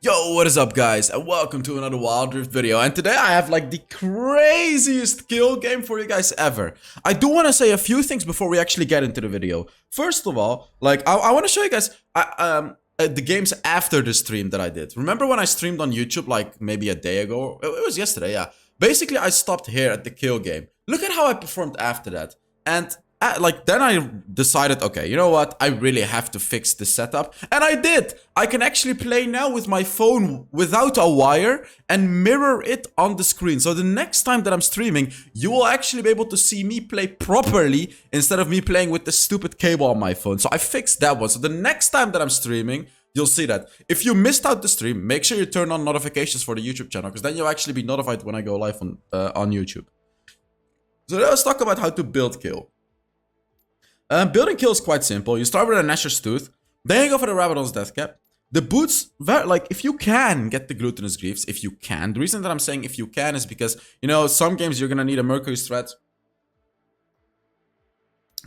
Yo, what is up guys, and welcome to another Wild Rift video. And today I have like the craziest kill game for you guys ever. I do want to say a few things before we actually get into the video. First of all, like I want to show you guys the games after the stream that I did. Remember when I streamed on YouTube like maybe a day ago? It was yesterday, yeah. Basically I stopped here at the kill game. Look at how I performed after that. And then I decided, okay, you know what? I really have to fix the setup. And I did. I can actually play now with my phone without a wire and mirror it on the screen. So the next time that I'm streaming, you will actually be able to see me play properly instead of me playing with the stupid cable on my phone. So I fixed that one. So the next time that I'm streaming, you'll see that. If you missed out the stream, make sure you turn on notifications for the YouTube channel, because then you'll actually be notified when I go live on YouTube. So let's talk about how to build kill. Building kill is quite simple. You start with a Nashor's Tooth, then you go for the Rabadon's Death Cap. The boots, like, if you can get the Glutinous Greaves, if you can. The reason that I'm saying if you can is because, you know, some games you're gonna need a Mercury's Threat.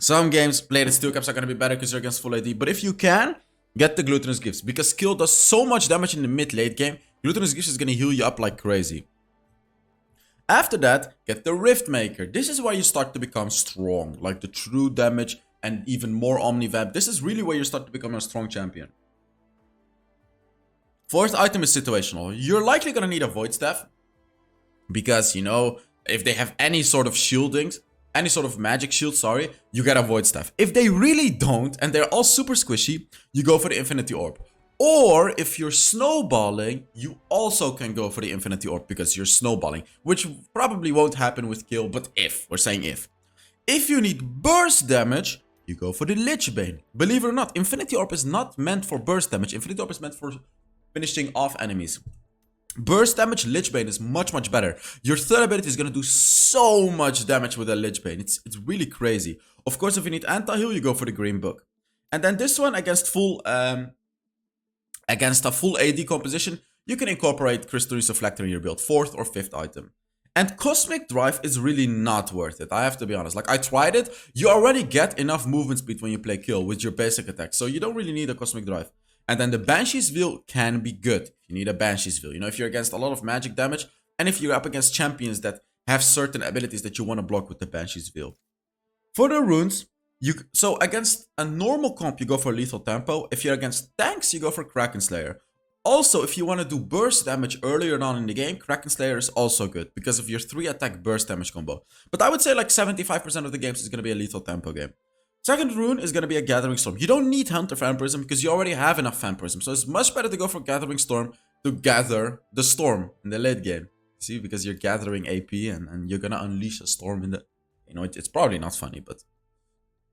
Some games, Bladed Steel Caps are gonna be better because you're against full AD. But if you can, get the Glutinous Gifts, because kill does so much damage in the mid-late game. Glutinous Gifts is gonna heal you up like crazy. After that, get the Rift Maker. This is where you start to become strong, like the true damage and even more Omnivamp. This is really where you start to become a strong champion. Fourth item is situational. You're likely gonna need a Void Staff, because, you know, if they have any sort of shieldings, any sort of magic shield, sorry, you get a Void Staff. If they really don't, and they're all super squishy, you go for the Infinity Orb. Or if you're snowballing, you also can go for the Infinity Orb because you're snowballing, which probably won't happen with kill, but if, we're saying if. If you need burst damage, you go for the Lich Bane. Believe it or not, Infinity Orb is not meant for burst damage. Infinity Orb is meant for finishing off enemies. Burst damage, Lich Bane is much, much better. Your third ability is going to do so much damage with a Lich Bane. It's really crazy. Of course, if you need anti-heal, you go for the Green Book. And then this one against a full AD composition, you can incorporate Crystal Reflector in your build, fourth or fifth item. And Cosmic Drive is really not worth it, I have to be honest. Like, I tried it, you already get enough movement speed when you play kill with your basic attack, so you don't really need a Cosmic Drive. And then the Banshee's Veil can be good if you need a Banshee's Veil. You know, if you're against a lot of magic damage, and if you're up against champions that have certain abilities that you want to block with the Banshee's Veil. For the runes, so against a normal comp, you go for Lethal Tempo. If you're against tanks, you go for Kraken Slayer. Also, if you want to do burst damage earlier on in the game, Kraken Slayer is also good because of your 3-attack burst damage combo. But I would say like 75% of the games is going to be a Lethal Tempo game. Second rune is going to be a Gathering Storm. You don't need Hunter Vampirism because you already have enough Vampirism. So it's much better to go for Gathering Storm to gather the storm in the late game. See, because you're gathering AP and you're going to unleash a storm in the... You know, it's probably not funny, but...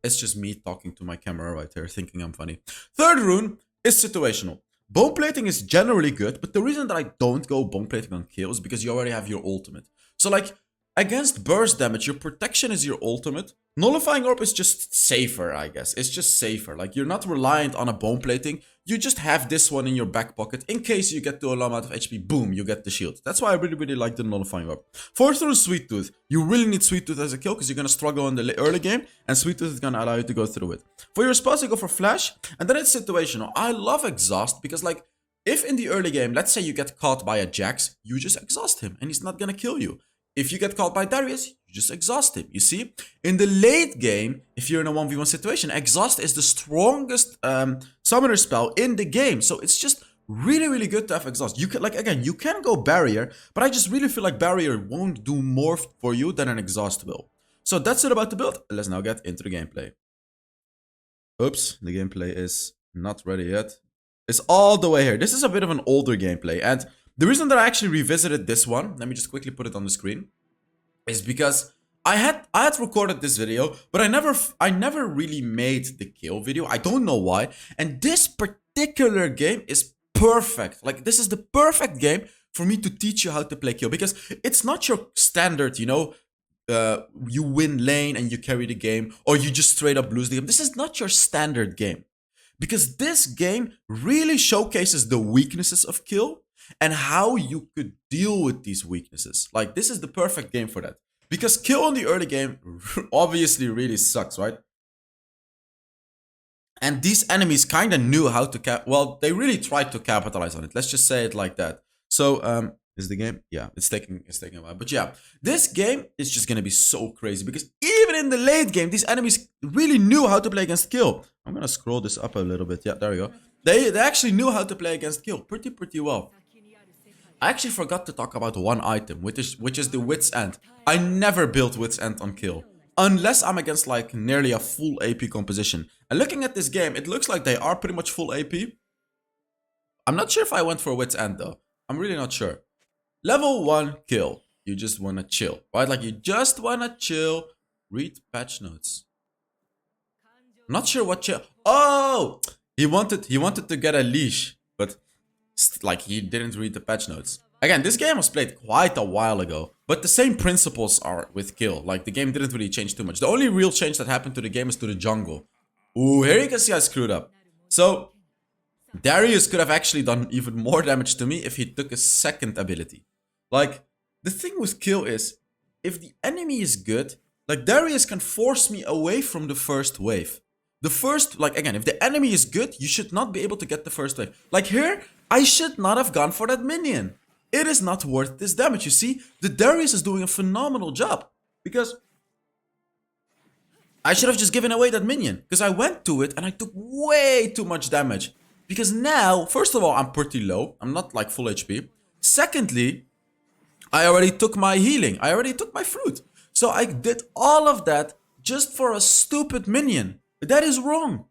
It's just me talking to my camera right here, thinking I'm funny. Third rune is situational. Bone plating is generally good, but the reason that I don't go bone plating on kill is because you already have your ultimate. So like, against burst damage, your protection is your ultimate. Nullifying Orb is just safer, I guess. It's just safer. Like, you're not reliant on a bone plating. You just have this one in your back pocket. In case you get to a low amount of HP, boom, you get the shield. That's why I really, really like the Nullifying Orb. Fourth rune, Sweet Tooth. You really need Sweet Tooth as a kill because you're going to struggle in the early game. And Sweet Tooth is going to allow you to go through it. For your spells, you go for Flash. And then it's situational. I love Exhaust because, like, if in the early game, let's say you get caught by a Jax, you just exhaust him and he's not going to kill you. If you get caught by Darius, you just exhaust him, you see? In the late game, if you're in a 1v1 situation, Exhaust is the strongest summoner spell in the game. So it's just really, really good to have Exhaust. You can, like, again, you can go Barrier, but I just really feel like Barrier won't do more for you than an Exhaust will. So that's it about the build. Let's now get into the gameplay. Oops, the gameplay is not ready yet. It's all the way here. This is a bit of an older gameplay, and the reason that I actually revisited this one, let me just quickly put it on the screen, is because I had recorded this video, but I never really made the kill video. I don't know why. And this particular game is perfect. Like, this is the perfect game for me to teach you how to play kill, because it's not your standard, you know, you win lane and you carry the game, or you just straight up lose the game. This is not your standard game, because this game really showcases the weaknesses of kill and how you could deal with these weaknesses. Like, this is the perfect game for that. Because kill in the early game obviously really sucks, right? And these enemies kind of knew how to well, they really tried to capitalize on it. Let's just say it like that. So, is the game? Yeah, it's taking a while. But yeah, this game is just gonna be so crazy because even in the late game, these enemies really knew how to play against Kill. I'm gonna scroll this up a little bit. Yeah, there we go. They actually knew how to play against Kill pretty well. I actually forgot to talk about one item, which is the Wit's End. I never built Wit's End on Kill. Unless I'm against like nearly a full AP composition. And looking at this game, it looks like they are pretty much full AP. I'm not sure if I went for Wit's End though. I'm really not sure. Level 1 Kill. You just wanna chill, right? Like you just wanna chill. Read patch notes. I'm not sure what chill. Oh! He wanted to get a leash, but like he didn't read the patch notes. Again, this game was played quite a while ago, but the same principles are with Kill. Like the game didn't really change too much. The only real change that happened to the game is to the jungle. Ooh, here you can see I screwed up. So Darius could have actually done even more damage to me if he took a second ability. Like the thing with Kill is, if the enemy is good, like Darius can force me away from the first wave. The first, like again, if the enemy is good, you should not be able to get the first wave. Like here, I should not have gone for that minion. It is not worth this damage, you see? The Darius is doing a phenomenal job. Because I should have just given away that minion. Because I went to it and I took way too much damage. Because now, first of all, I'm pretty low. I'm not like full HP. Secondly, I already took my healing. I already took my fruit. So I did all of that just for a stupid minion. That is wrong.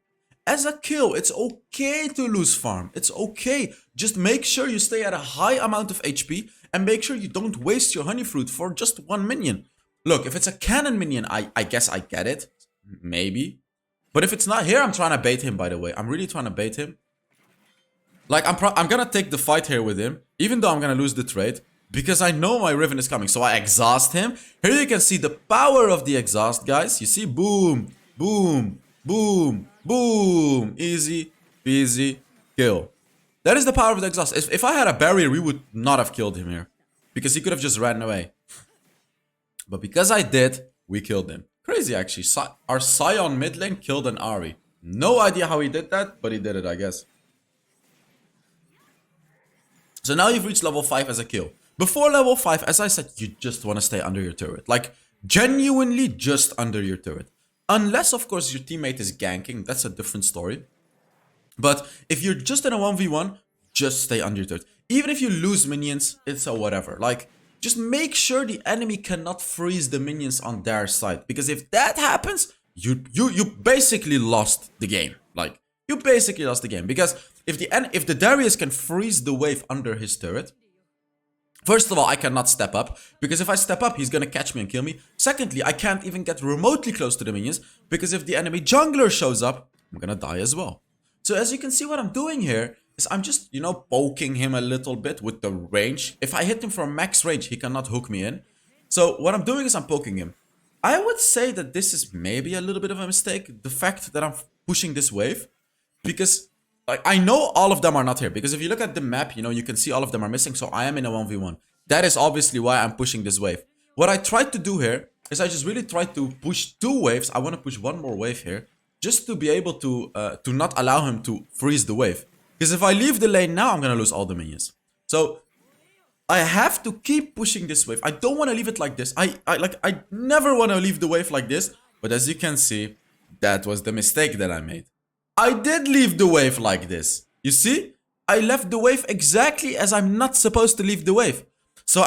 As a Kill, it's okay to lose farm. It's okay. Just make sure you stay at a high amount of HP and make sure you don't waste your honey fruit for just one minion. Look, if it's a cannon minion, I guess I get it. Maybe. But if it's not here, I'm trying to bait him, by the way. I'm really trying to bait him. Like, I'm gonna take the fight here with him, even though I'm gonna lose the trade, because I know my Riven is coming. So I exhaust him. Here you can see the power of the exhaust, guys. You see? Boom, boom, boom, boom. Easy peasy kill. That is the power of the exhaust. If I had a barrier, we would not have killed him here. Because he could have just ran away. But because I did, we killed him. Crazy, actually. Our Scion mid lane killed an Ahri. No idea how he did that, but he did it, I guess. So now you've reached level 5 as a Kill. Before level 5, as I said, you just want to stay under your turret. Like, genuinely just under your turret. Unless, of course, your teammate is ganking. That's a different story. But if you're just in a 1v1, just stay under your turret. Even if you lose minions, it's a whatever. Like, just make sure the enemy cannot freeze the minions on their side. Because if that happens, you basically lost the game. Like, you basically lost the game. Because if the Darius can freeze the wave under his turret, first of all, I cannot step up, because if I step up, he's gonna catch me and kill me. Secondly, I can't even get remotely close to the minions, because if the enemy jungler shows up, I'm gonna die as well. So as you can see, what I'm doing here is I'm just, you know, poking him a little bit with the range. If I hit him from max range, he cannot hook me in. So what I'm doing is I'm poking him. I would say that this is maybe a little bit of a mistake, the fact that I'm pushing this wave, because like, I know all of them are not here, because if you look at the map, you know, you can see all of them are missing, so I am in a 1v1. That is obviously why I'm pushing this wave. What I tried to do here is I just really tried to push 2 waves. I want to push 1 more wave here, just to be able to not allow him to freeze the wave. Because if I leave the lane now, I'm gonna lose all the minions. So I have to keep pushing this wave. I don't want to leave it like this. I never want to leave the wave like this. But as you can see, that was the mistake that I made. I did leave the wave like this. You see? I left the wave exactly as I'm not supposed to leave the wave. So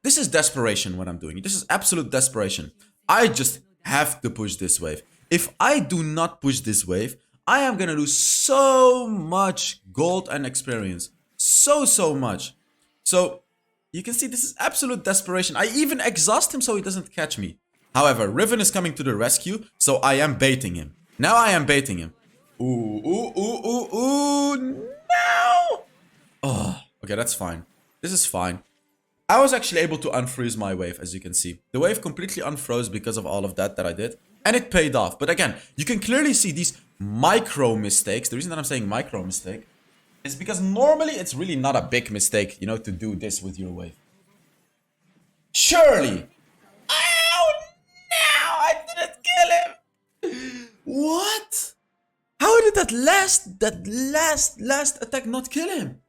this is desperation what I'm doing. This is absolute desperation. I just have to push this wave. If I do not push this wave, I am gonna lose so much gold and experience. So much. So, you can see this is absolute desperation. I even exhaust him so he doesn't catch me. However, Riven is coming to the rescue, so I am baiting him. Now I am baiting him. Ooh, no! Oh, okay, that's fine. This is fine. I was actually able to unfreeze my wave, as you can see. The wave completely unfroze because of all of that I did. And it paid off. But again, you can clearly see these micro mistakes. The reason that I'm saying micro mistake is because normally it's really not a big mistake, you know, to do this with your wave. Surely! Oh, no! I didn't kill him! What? How did did that last attack not kill him?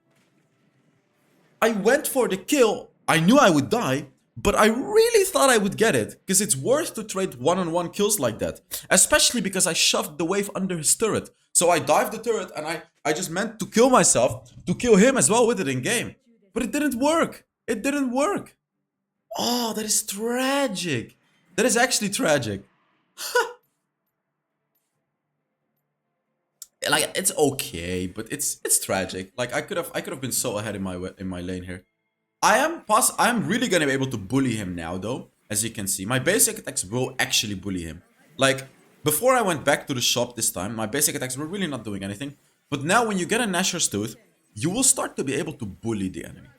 I went for the kill. I knew I would die, but I really thought I would get it, because it's worth to trade one-on-one kills like that. Especially because I shoved the wave under his turret. So I dived the turret and I just meant to kill myself, to kill him as well with it in game. But it didn't work. It didn't work. Oh, that is tragic. That is actually tragic. Like, it's okay, but it's tragic. Like, I could have been so ahead in my lane here. I'm really gonna be able to bully him now though, as you can see. My basic attacks will actually bully him. Like, before I went back to the shop this time, my basic attacks were really not doing anything. But now when you get a Nashor's Tooth, you will start to be able to bully the enemy.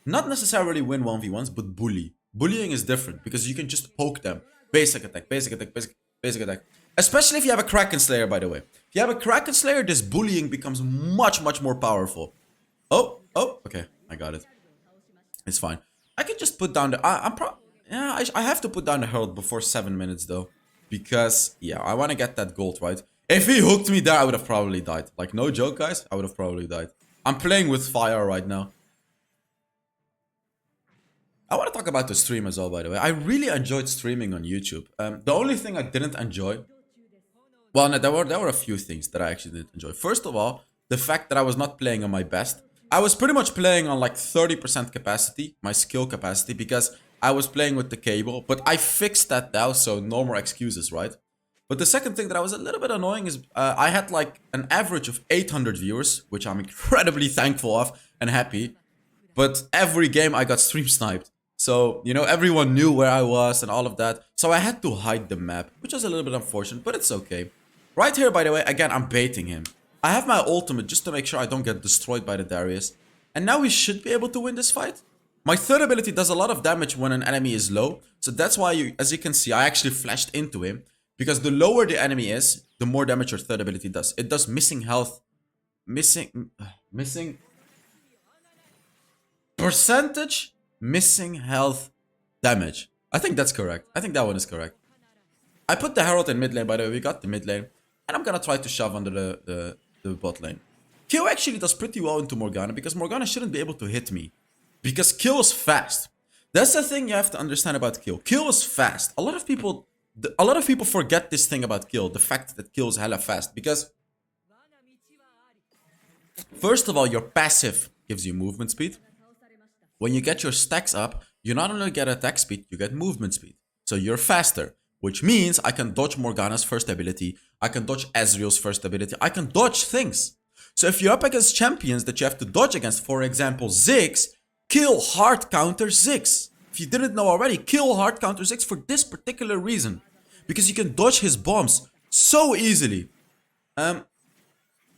Not necessarily win 1v1s, but bully. Bullying is different because you can just poke them. Basic attack, basic attack, basic attack. Especially if you have a Kraken Slayer, by the way. If you have a Kraken Slayer, this bullying becomes much more powerful. Oh, okay, I got it. It's fine. I can just put down the... I have to put down the Herald before 7 minutes, though. Because, yeah, I want to get that gold, right? If he hooked me there, I would have probably died. Like, no joke, guys. I would have probably died. I'm playing with fire right now. I want to talk about the stream as well, by the way. I really enjoyed streaming on YouTube. The only thing I didn't enjoy... Well, no, there were a few things that I actually didn't enjoy. First of all, the fact that I was not playing on my best. I was pretty much playing on like 30% capacity, my skill capacity, because I was playing with the cable. But I fixed that now, so no more excuses, right? But the second thing that I was a little bit annoying is I had like an average of 800 viewers, which I'm incredibly thankful of and happy. But every game I got stream sniped. So, you know, everyone knew where I was and all of that. So I had to hide the map, which was a little bit unfortunate, but it's okay. Right here, by the way, again, I'm baiting him. I have my ultimate just to make sure I don't get destroyed by the Darius. And now we should be able to win this fight. My third ability does a lot of damage when an enemy is low. So that's why, as you can see, I actually flashed into him. Because the lower the enemy is, the more damage your third ability does. It does missing health. Missing percentage missing health damage. I think that's correct. I think that one is correct. I put the Herald in mid lane, by the way. We got the mid lane. And I'm gonna try to shove under the bot lane. Kill actually does pretty well into Morgana, because Morgana shouldn't be able to hit me. Because Kill is fast. That's the thing you have to understand about Kill. Kill is fast. A lot of people forget this thing about Kill. The fact that Kill is hella fast. Because, first of all, your passive gives you movement speed. When you get your stacks up, you not only get attack speed, you get movement speed. So you're faster. Which means I can dodge Morgana's first ability. I can dodge Ezreal's first ability. I can dodge things. So if you're up against champions that you have to dodge against, for example, Ziggs, Kill hard counter Ziggs. If you didn't know already, Kill hard counter Ziggs for this particular reason. Because you can dodge his bombs so easily.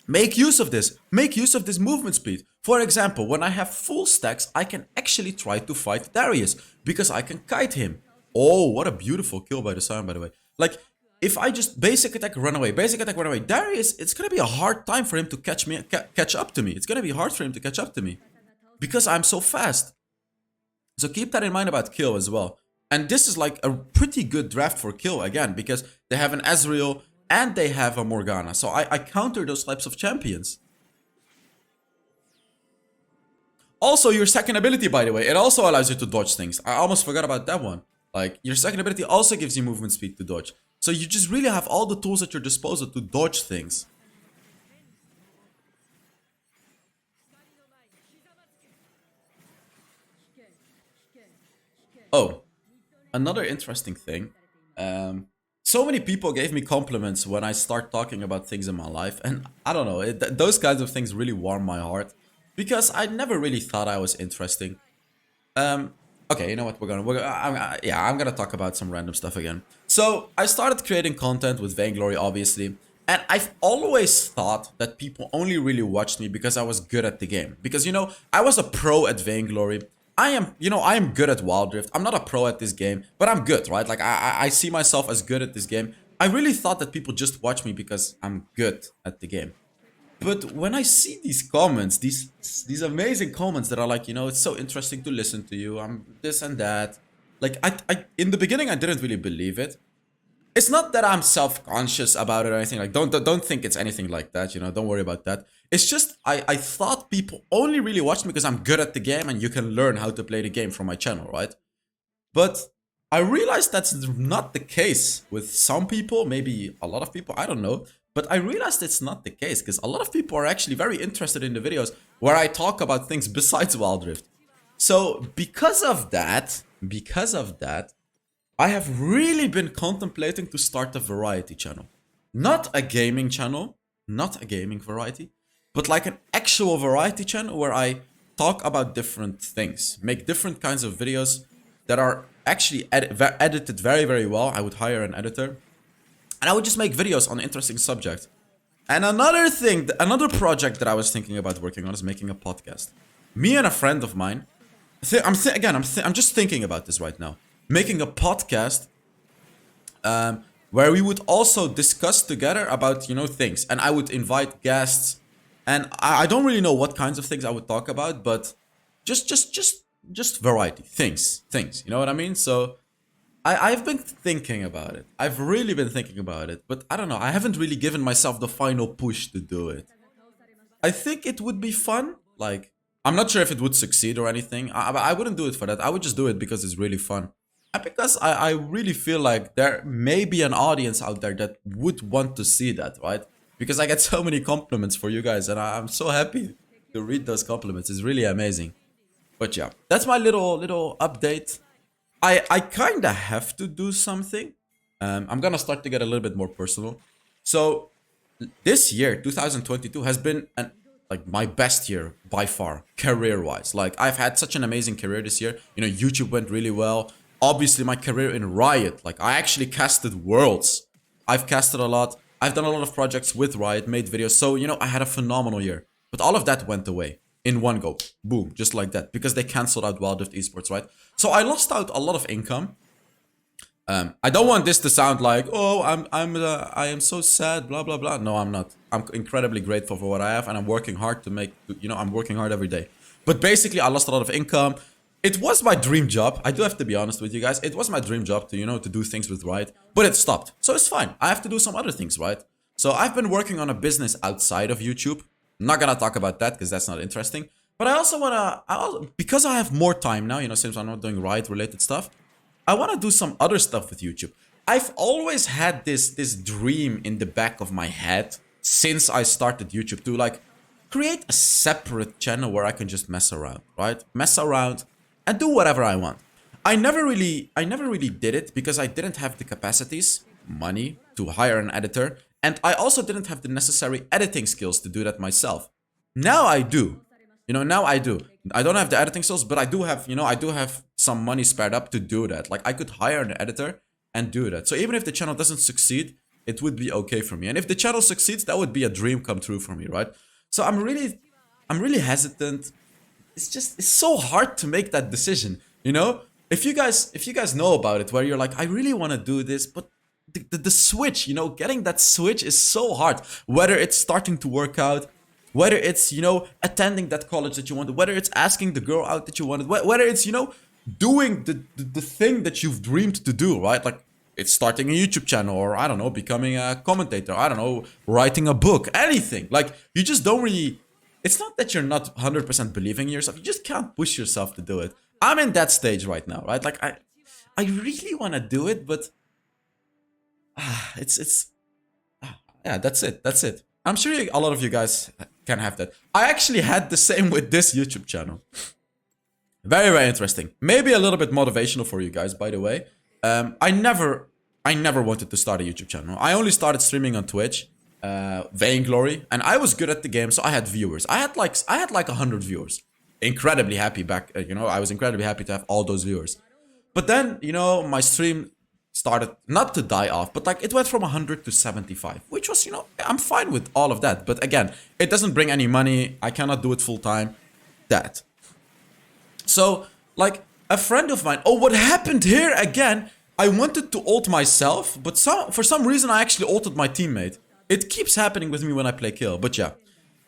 Make use of this. Make use of this movement speed. For example, when I have full stacks, I can actually try to fight Darius. Because I can kite him. Oh, what a beautiful kill by the Sion, by the way. Like, if I just basic attack, run away, Darius, it's gonna be a hard time for him to catch up to me. It's gonna be hard for him to catch up to me. Because I'm so fast. So keep that in mind about Kill as well. And this is like a pretty good draft for Kill, again, because they have an Ezreal and they have a Morgana. So I counter those types of champions. Also, your second ability, by the way, it also allows you to dodge things. I almost forgot about that one. Like, your second ability also gives you movement speed to dodge. So you just really have all the tools at your disposal to dodge things. Oh, another interesting thing. So many people gave me compliments when I start talking about things in my life. And I don't know, those kinds of things really warm my heart. Because I never really thought I was interesting. Okay, you know what, I'm gonna talk about some random stuff again. So, I started creating content with Vainglory, obviously. And I've always thought that people only really watched me because I was good at the game. Because, you know, I was a pro at Vainglory. I am good at Wild Rift. I'm not a pro at this game, but I'm good, right? Like, I see myself as good at this game. I really thought that people just watch me because I'm good at the game. But when I see these comments, these amazing comments that are like, you know, it's so interesting to listen to you, I'm this and that. Like, in the beginning, I didn't really believe it. It's not that I'm self-conscious about it or anything. Like, don't think it's anything like that. You know, don't worry about that. It's just I thought people only really watched me because I'm good at the game and you can learn how to play the game from my channel, right? But I realized that's not the case with some people, maybe a lot of people, I don't know. But I realized it's not the case because a lot of people are actually very interested in the videos where I talk about things besides Wild Rift. So because of that, I have really been contemplating to start a variety channel. Not a gaming channel, not a gaming variety, but like an actual variety channel where I talk about different things, make different kinds of videos that are actually edited very, very well. I would hire an editor and I would just make videos on interesting subjects. And another thing, another project that I was thinking about working on is making a podcast. Me and a friend of mine, I'm just thinking about this right now. Making a podcast where we would also discuss together about, you know, things. And I would invite guests. And I don't really know what kinds of things I would talk about, but just variety, things, you know what I mean? So I've been thinking about it. I've really been thinking about it, but I don't know. I haven't really given myself the final push to do it. I think it would be fun. Like, I'm not sure if it would succeed or anything. I wouldn't do it for that. I would just do it because it's really fun. And because I really feel like there may be an audience out there that would want to see that, right? Because I get so many compliments for you guys and I'm so happy to read those compliments. It's really amazing. But yeah, that's my little update. I kind of have to do something. I'm gonna start to get a little bit more personal. So this year, 2022, has been like my best year by far, career-wise. Like, I've had such an amazing career this year. You know, YouTube went really well. Obviously, my career in Riot, like, I actually casted Worlds. I've casted a lot. I've done a lot of projects with Riot, made videos. So, you know, I had a phenomenal year. But all of that went away in one go. Boom, just like that. Because they canceled out Wild Rift Esports, right? So I lost out a lot of income. I don't want this to sound like, oh, I am so sad, blah, blah, blah. No, I'm not. I'm incredibly grateful for what I have, and I'm working hard to make, you know, I'm working hard every day. But basically, I lost a lot of income. It was my dream job. I do have to be honest with you guys. It was my dream job to, you know, to do things with Riot, but it stopped. So it's fine. I have to do some other things, right? So I've been working on a business outside of YouTube. I'm not gonna talk about that because that's not interesting. But I also wanna, because I have more time now, you know, since I'm not doing Riot related stuff, I want to do some other stuff with YouTube. I've always had this dream in the back of my head since I started YouTube to like create a separate channel where I can just mess around, right? Mess around and do whatever I want. I never really did it because I didn't have the capacities, money to hire an editor, and I also didn't have the necessary editing skills to do that myself. Now I do. You know, now I do. I don't have the editing skills, but I do have, you know, I do have some money spared up to do that. Like, I could hire an editor and do that. So even if the channel doesn't succeed, it would be okay for me. And if the channel succeeds, that would be a dream come true for me, right? So I'm really hesitant. It's so hard to make that decision, you know? If you guys know about it, where you're like, I really want to do this, but the switch, you know, getting that switch is so hard. Whether it's starting to work out, whether it's, you know, attending that college that you wanted, whether it's asking the girl out that you wanted, whether it's, you know, doing the thing that you've dreamed to do, right? Like, it's starting a YouTube channel, or I don't know, becoming a commentator, I don't know, writing a book, anything. Like, you just don't really, it's not that you're not 100% believing in yourself, you just can't push yourself to do it. I'm in that stage right now, right? Like, I really want to do it, but yeah, that's it. I'm sure a lot of you guys can have that. I actually had the same with this YouTube channel. Very, very interesting. Maybe a little bit motivational for you guys, by the way. I never wanted to start a YouTube channel. I only started streaming on Twitch, Vainglory, and I was good at the game, so I had viewers. I had like 100 viewers. Incredibly happy back, you know, I was incredibly happy to have all those viewers. But then, you know, my stream started not to die off, but like it went from 100 to 75, which was, you know, I'm fine with all of that. But again, it doesn't bring any money. I cannot do it full time. That. So, like, a friend of mine, oh, what happened here again? I wanted to ult myself, but for some reason I actually ulted my teammate. It keeps happening with me when I play Kayle, but yeah.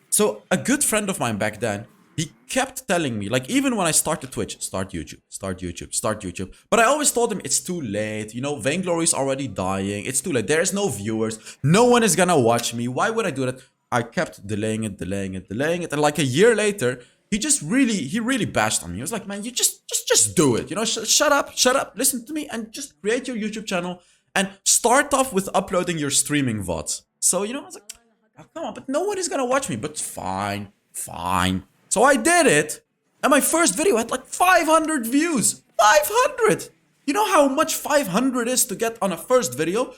So, a good friend of mine back then, he kept telling me, like, even when I started Twitch, start YouTube, start YouTube, start YouTube. But I always told him it's too late. You know, Vainglory is already dying. It's too late. There's no viewers. No one is gonna watch me. Why would I do that? I kept delaying it, delaying it, delaying it. And like a year later, he really bashed on me. He was like, man, you just do it. You know, shut up, listen to me, and just create your YouTube channel and start off with uploading your streaming VODs. So, you know, I was like, oh, come on, but no one is gonna watch me. But fine. So I did it, and my first video had like 500 views. 500! You know how much 500 is to get on a first video?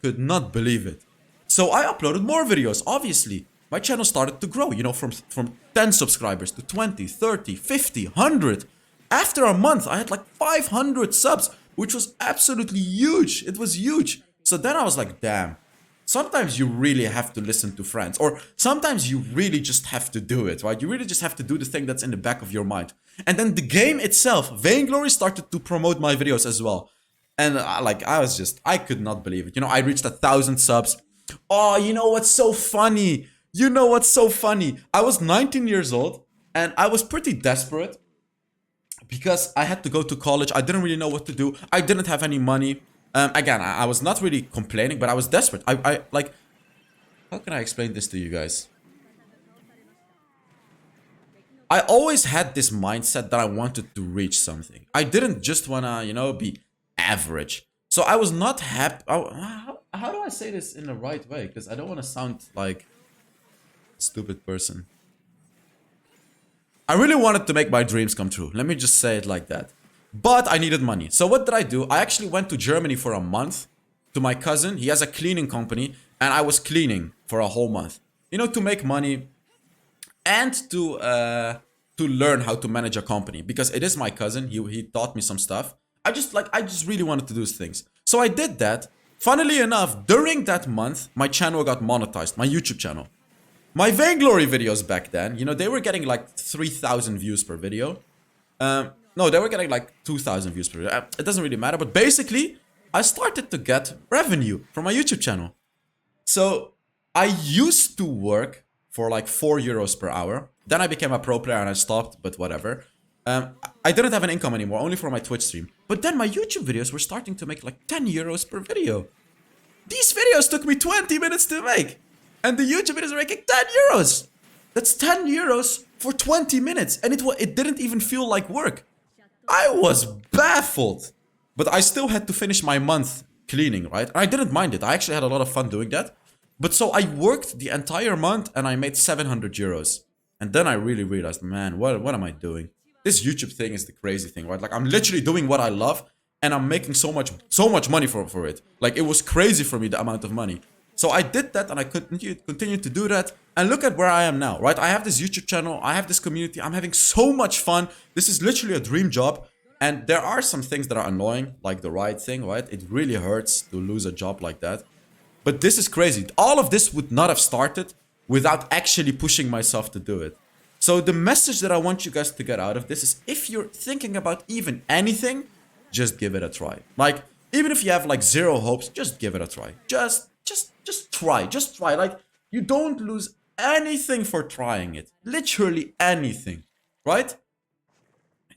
Could not believe it. So I uploaded more videos, obviously. My channel started to grow, you know, from 10 subscribers to 20, 30, 50, 100. After a month, I had like 500 subs, which was absolutely huge. It was huge. So then I was like, damn. Sometimes you really have to listen to friends, or sometimes you really just have to do it, right? You really just have to do the thing that's in the back of your mind. And then the game itself, Vainglory, started to promote my videos as well. And I could not believe it. You know, I reached 1,000 subs. Oh, you know what's so funny? I was 19 years old and I was pretty desperate because I had to go to college. I didn't really know what to do. I didn't have any money. Again, I was not really complaining, but I was desperate. Like, how can I explain this to you guys? I always had this mindset that I wanted to reach something. I didn't just wanna, you know, be average. So I was not happy. How do I say this in the right way? Because I don't want to sound like a stupid person. I really wanted to make my dreams come true. Let me just say it like that. But I needed money. So what did I do? I actually went to Germany for a month to my cousin. He has a cleaning company and I was cleaning for a whole month. You know, to make money and to learn how to manage a company, because it is my cousin. He taught me some stuff. I just really wanted to do things. So I did that. Funnily enough, during that month, my channel got monetized, my YouTube channel. My Vainglory videos back then, you know, they were getting like 3,000 views per video. No, they were getting like 2,000 views per video. It doesn't really matter, but basically, I started to get revenue from my YouTube channel. So I used to work for like 4 euros per hour. Then I became a pro player and I stopped, but whatever. I didn't have an income anymore, only for my Twitch stream. But then my YouTube videos were starting to make like 10 euros per video. These videos took me 20 minutes to make. And the YouTube videos are making 10 euros. That's 10 euros for 20 minutes. And it didn't even feel like work. I was baffled. But I still had to finish my month cleaning, right? And I didn't mind it. I actually had a lot of fun doing that. But so I worked the entire month and I made 700 euros. And then I really realized, man, what am I doing? This YouTube thing is the crazy thing, right? Like, I'm literally doing what I love and I'm making so much money for it. Like, it was crazy for me, the amount of money. So I did that and I continued to do that. And look at where I am now, right? I have this YouTube channel. I have this community. I'm having so much fun. This is literally a dream job. And there are some things that are annoying, like the ride thing, right? It really hurts to lose a job like that. But this is crazy. All of this would not have started without actually pushing myself to do it. So the message that I want you guys to get out of this is, if you're thinking about even anything, just give it a try. Like, even if you have like zero hopes, just give it a try. Just try. Just try. Like, you don't lose anything for trying it. Literally anything, right?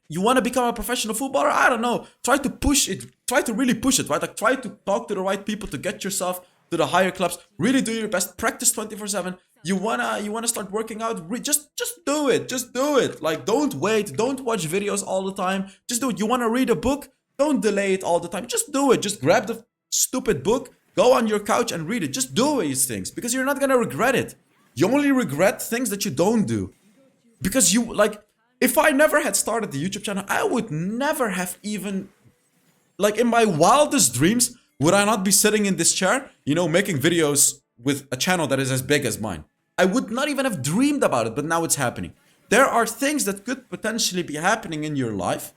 You want to become a professional footballer? I don't know. Try to push it. Try to really push it, right? Like, try to talk to the right people to get yourself to the higher clubs. Really do your best. Practice 24/7. You wanna start working out? Just do it. Just do it. Like, don't wait. Don't watch videos all the time. Just do it. You wanna read a book? Don't delay it all the time. Just do it. Just grab the stupid book, go on your couch and read it. Just do these things, because you're not gonna regret it. You only regret things that you don't do. Because if I never had started the YouTube channel, I would never have even, like, in my wildest dreams, would I not be sitting in this chair, you know, making videos with a channel that is as big as mine? I would not even have dreamed about it, but now it's happening. There are things that could potentially be happening in your life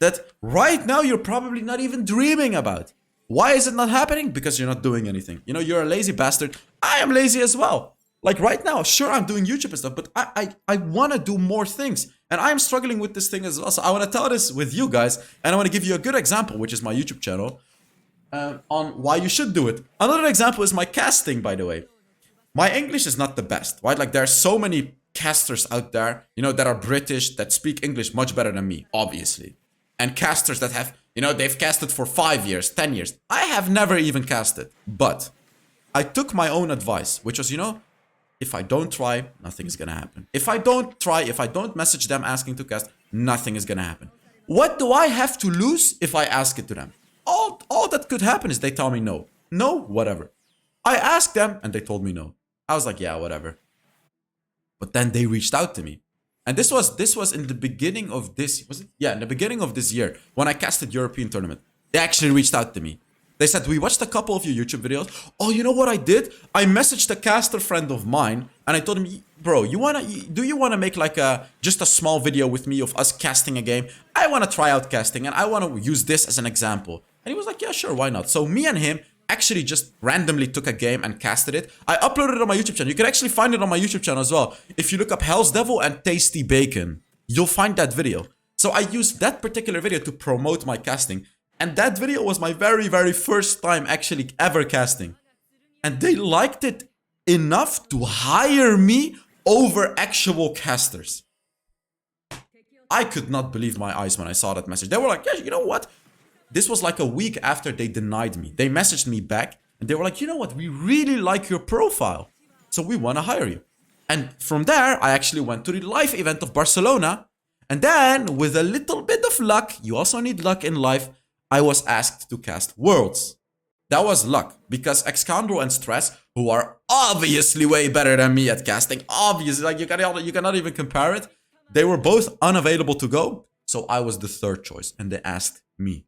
that right now you're probably not even dreaming about. Why is it not happening? Because you're not doing anything. You know, you're a lazy bastard. I am lazy as well. Like, right now, sure, I'm doing YouTube and stuff, but I want to do more things. And I'm struggling with this thing as well. So I want to tell this with you guys, and I want to give you a good example, which is my YouTube channel, on why you should do it. Another example is my casting, by the way. My English is not the best, right? Like, there are so many casters out there, you know, that are British, that speak English much better than me, obviously. And casters that have, you know, they've casted for 5 years, 10 years. I have never even casted. But I took my own advice, which was, you know, if I don't try, nothing is gonna happen. If I don't try, if I don't message them asking to cast, nothing is gonna happen. What do I have to lose if I ask it to them? All that could happen is they tell me no. No, whatever. I asked them and they told me no. I was like, yeah, whatever. But then they reached out to me. And this was in the beginning of this, was it? Yeah, in the beginning of this year, when I casted European tournament. They actually reached out to me. They said, we watched a couple of your YouTube videos. Oh, you know what I did? I messaged a caster friend of mine and I told him, bro, do you wanna make like just a small video with me of us casting a game? I wanna try out casting and I wanna use this as an example. And he was like, yeah, sure, why not? So me and him actually just randomly took a game and casted it. I uploaded it on my YouTube channel. You can actually find it on my YouTube channel as well. If you look up HellsDevil and Tasty Bacon, you'll find that video. So I used that particular video to promote my casting. And that video was my very, very first time actually ever casting. And they liked it enough to hire me over actual casters. I could not believe my eyes when I saw that message. They were like, yeah, you know what? This was like a week after they denied me. They messaged me back and they were like, you know what? We really like your profile. So we want to hire you. And from there, I actually went to the live event of Barcelona. And then with a little bit of luck, you also need luck in life, I was asked to cast Worlds. That was luck because Excandro and Stress, who are obviously way better than me at casting, obviously, like you cannot even compare it. They were both unavailable to go. So I was the third choice and they asked me.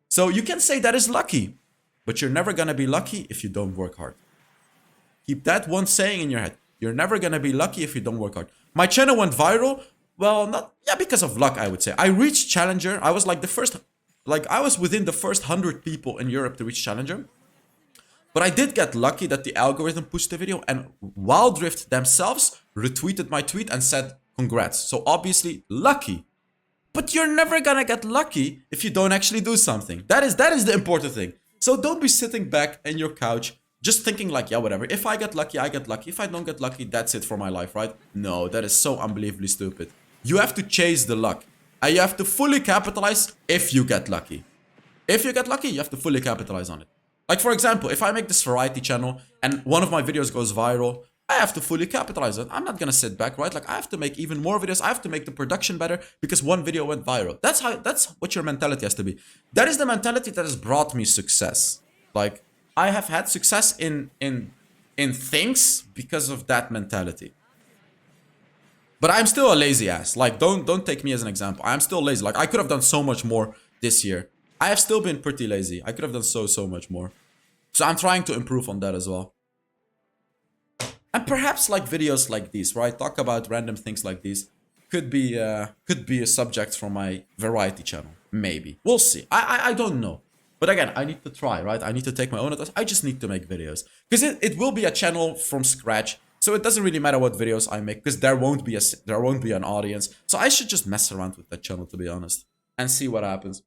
So you can say that is lucky, but you're never gonna be lucky if you don't work hard. Keep that one saying in your head. You're never gonna be lucky if you don't work hard. My channel went viral. Well, because of luck, I would say. I reached Challenger. I was like I was within the first 100 people in Europe to reach Challenger. But I did get lucky that the algorithm pushed the video and Wildrift themselves retweeted my tweet and said, congrats. So obviously, lucky. But you're never gonna get lucky if you don't actually do something. That is the important thing. So don't be sitting back in your couch just thinking like, yeah, whatever. If I get lucky, I get lucky. If I don't get lucky, that's it for my life, right? No, that is so unbelievably stupid. You have to chase the luck. And you have to fully capitalize if you get lucky. If you get lucky, you have to fully capitalize on it. Like for example, if I make this variety channel and one of my videos goes viral, I have to fully capitalize on it. I'm not gonna sit back, right? Like I have to make even more videos. I have to make the production better because one video went viral. That's what your mentality has to be. That is the mentality that has brought me success. Like I have had success in things because of that mentality. But I'm still a lazy ass. Like don't take me as an example. I'm still lazy. Like I could have done so much more this year. I have still been pretty lazy. I could have done so much more. So I'm trying to improve on that as well. And perhaps like videos like these, right? Talk about random things like these. Could be a subject from my variety channel. Maybe. We'll see. I don't know. But again, I need to try, right? I need to take my own advice. I just need to make videos. Because it will be a channel from scratch. So it doesn't really matter what videos I make. Because there won't be an audience. So I should just mess around with that channel, to be honest. And see what happens.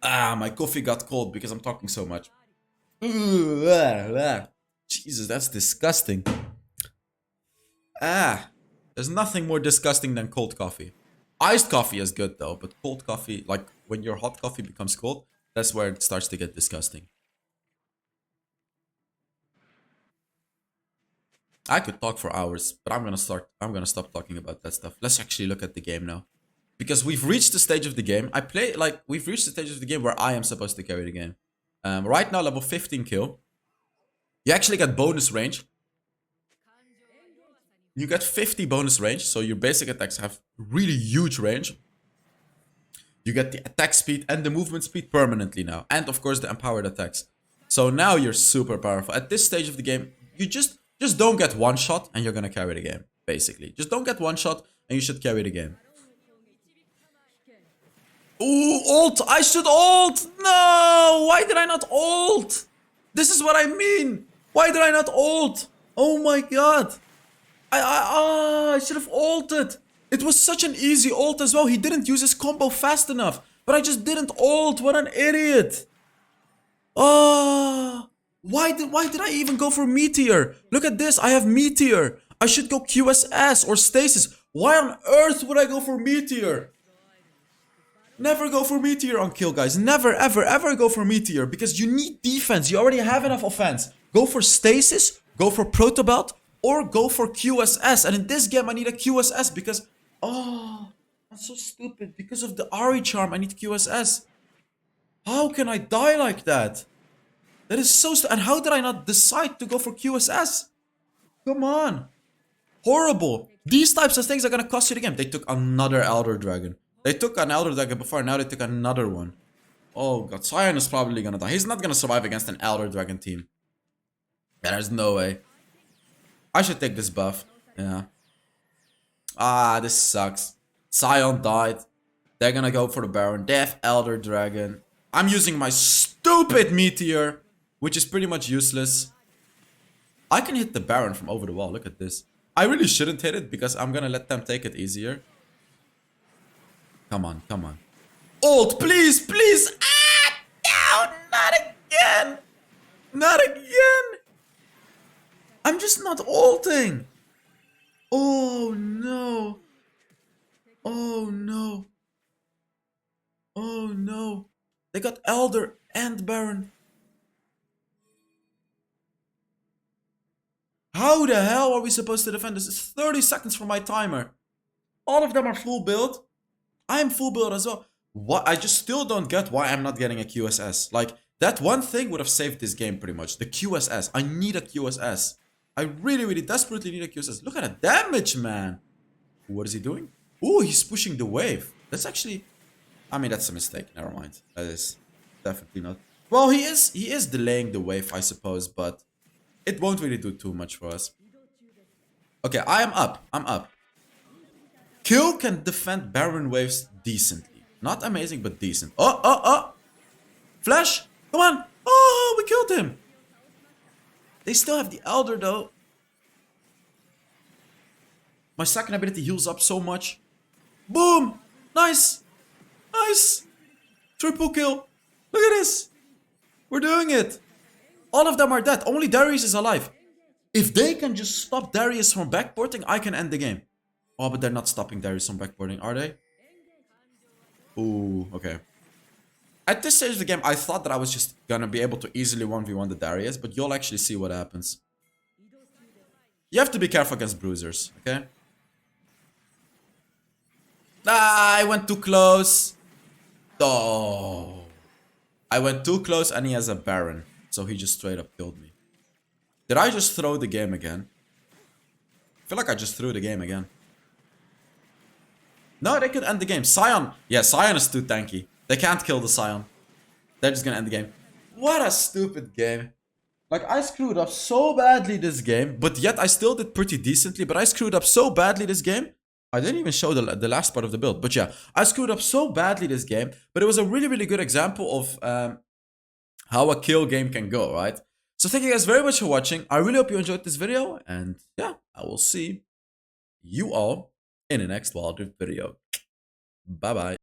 My coffee got cold because I'm talking so much. Jesus, that's disgusting. There's nothing more disgusting than cold coffee. Iced coffee is good though, but cold coffee, like when your hot coffee becomes cold, that's where it starts to get disgusting. I could talk for hours, but I'm gonna stop talking about that stuff. Let's actually look at the game now. Because we've reached the stage of the game. We've reached the stage of the game where I am supposed to carry the game. Right now, level 15 kill. You actually get bonus range. You get 50 bonus range, so your basic attacks have really huge range. You get the attack speed and the movement speed permanently now. And of course the empowered attacks. So now you're super powerful. At this stage of the game, you just don't get one shot and you're gonna carry the game. Basically. Just don't get one shot and you should carry the game. Ooh, ult! I should ult! No! Why did I not ult? This is what I mean! Why did I not ult? Oh my god! I should have ulted! It was such an easy ult as well. He didn't use his combo fast enough. But I just didn't ult. What an idiot! Oh! Why did I even go for Meteor? Look at this, I have Meteor. I should go QSS or Stasis. Why on earth would I go for Meteor? Never go for Meteor on kill, guys. Never, ever, ever go for Meteor. Because you need defense. You already have enough offense. Go for Stasis, go for Protobelt, or go for QSS. And in this game, I need a QSS because... Oh, I'm so stupid. Because of the Ari charm, I need QSS. How can I die like that? That is so stupid. And how did I not decide to go for QSS? Come on. Horrible. These types of things are going to cost you the game. They took another Elder Dragon. They took an Elder Dragon before, now they took another one. Oh god, Sion is probably gonna die. He's not gonna survive against an Elder Dragon team. Yeah, there's no way. I should take this buff. Yeah. Ah, this sucks. Sion died. They're gonna go for the Baron. They have Elder Dragon. I'm using my stupid Meteor, which is pretty much useless. I can hit the Baron from over the wall. Look at this. I really shouldn't hit it because I'm gonna let them take it easier. Come on, come on. Ult, please, please. Ah, no, not again. Not again. I'm just not ulting. Oh, no. Oh, no. Oh, no. They got Elder and Baron. How the hell are we supposed to defend this? It's 30 seconds for my timer. All of them are full build. I'm full build as well. What? I just still don't get why I'm not getting a QSS. Like, that one thing would have saved this game pretty much. The QSS. I need a QSS. I really, really desperately need a QSS. Look at the damage, man. What is he doing? Ooh, he's pushing the wave. That's actually... I mean, that's a mistake. Never mind. That is definitely not... Well, he is delaying the wave, I suppose, but it won't really do too much for us. Okay, I am up. I'm up. Kill can defend Baron waves decently. Not amazing, but decent. Oh! Flash! Come on! Oh, we killed him! They still have the Elder, though. My second ability heals up so much. Boom! Nice! Nice! Triple kill. Look at this! We're doing it! All of them are dead. Only Darius is alive. If they can just stop Darius from backporting, I can end the game. Oh, but they're not stopping Darius from backboarding, are they? Ooh, okay. At this stage of the game, I thought that I was just gonna be able to easily 1v1 the Darius, but you'll actually see what happens. You have to be careful against bruisers, okay? Ah, I went too close. Oh. I went too close and he has a Baron, so he just straight up killed me. Did I just throw the game again? I feel like I just threw the game again. No, they could end the game. Sion. Yeah, Sion is too tanky. They can't kill the Sion. They're just gonna end the game. What a stupid game. Like, I screwed up so badly this game, but yet I still did pretty decently. But I screwed up so badly this game. I didn't even show the last part of the build. But yeah, I screwed up so badly this game. But it was a really, really good example of how a kill game can go, right? So thank you guys very much for watching. I really hope you enjoyed this video. And yeah, I will see you all in the next Wild Rift video. Bye bye.